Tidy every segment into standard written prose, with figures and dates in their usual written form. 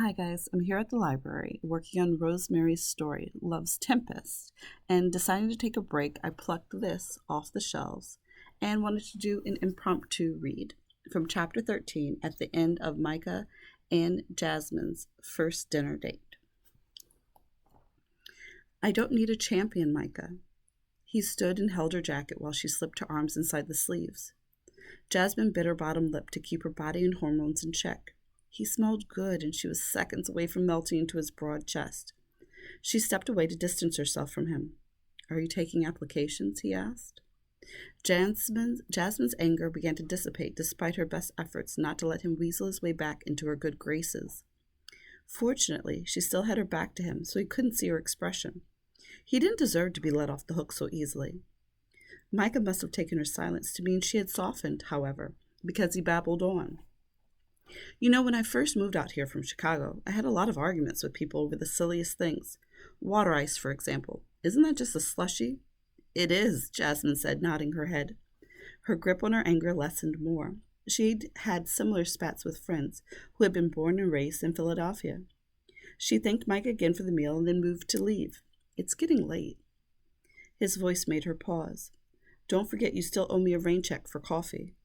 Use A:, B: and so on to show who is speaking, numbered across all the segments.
A: Hi guys, I'm here at the library working on Rosemary's story, Love's Tempest, and deciding to take a break, I plucked this off the shelves and wanted to do an impromptu read from chapter 13 at the end of Micah and Jasmine's first dinner date. I don't need a champion, Micah. He stood and held her jacket while she slipped her arms inside the sleeves. Jasmine bit her bottom lip to keep her body and hormones in check. He smelled good, and she was seconds away from melting into his broad chest. She stepped away to distance herself from him. "Are you taking applications?" he asked. Jasmine's anger began to dissipate despite her best efforts not to let him weasel his way back into her good graces. Fortunately, she still had her back to him, so he couldn't see her expression. He didn't deserve to be let off the hook so easily. Micah must have taken her silence to mean she had softened, however, because he babbled on. "You know, when I first moved out here from Chicago, I had a lot of arguments with people over the silliest things. Water ice, for example. Isn't that just a slushie?" "It is," Jasmine said, nodding her head. Her grip on her anger lessened more. She'd had similar spats with friends who had been born and raised in Philadelphia. She thanked Mike again for the meal and then moved to leave. "It's getting late." His voice made her pause. "Don't forget you still owe me a rain check for coffee."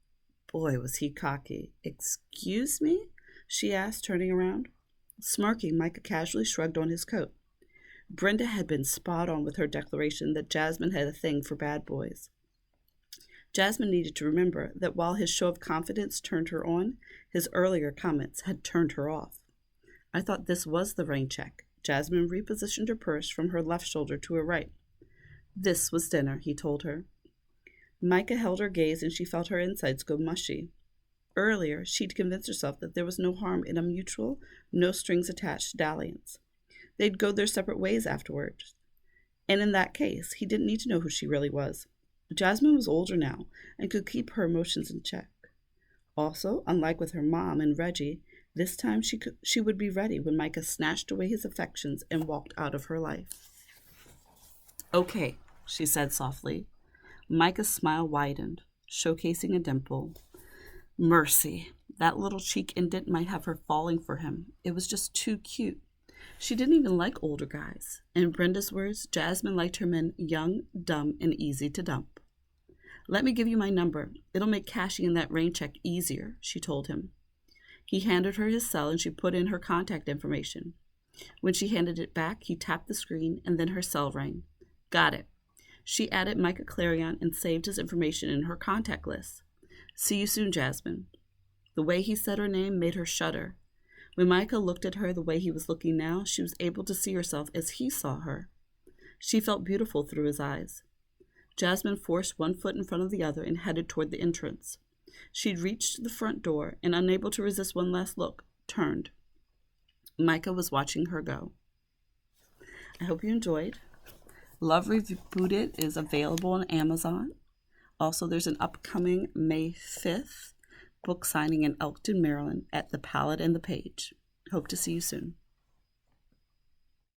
A: Boy, was he cocky. "Excuse me?" she asked, turning around. Smirking, Micah casually shrugged on his coat. Brenda had been spot on with her declaration that Jasmine had a thing for bad boys. Jasmine needed to remember that while his show of confidence turned her on, his earlier comments had turned her off. "I thought this was the rain check." Jasmine repositioned her purse from her left shoulder to her right. "This was dinner," he told her. Micah held her gaze and she felt her insides go mushy. Earlier, she'd convinced herself that there was no harm in a mutual, no-strings-attached dalliance. They'd go their separate ways afterwards. And in that case, he didn't need to know who she really was. Jasmine was older now and could keep her emotions in check. Also, unlike with her mom and Reggie, this time she would be ready when Micah snatched away his affections and walked out of her life. "Okay," she said softly. Micah's smile widened, showcasing a dimple. Mercy, that little cheek indent might have her falling for him. It was just too cute. She didn't even like older guys. In Brenda's words, Jasmine liked her men young, dumb, and easy to dump. "Let me give you my number. It'll make cashing in that rain check easier," she told him. He handed her his cell and she put in her contact information. When she handed it back, he tapped the screen and then her cell rang. "Got it." She added Micah Clarion and saved his information in her contact list. "See you soon, Jasmine." The way he said her name made her shudder. When Micah looked at her the way he was looking now, she was able to see herself as he saw her. She felt beautiful through his eyes. Jasmine forced one foot in front of the other and headed toward the entrance. She'd reached the front door and, unable to resist one last look, turned. Micah was watching her go. I hope you enjoyed. Love Rebooted is available on Amazon. Also, there's an upcoming May 5th book signing in Elkton, Maryland at the Palette and the Page. Hope to see you soon.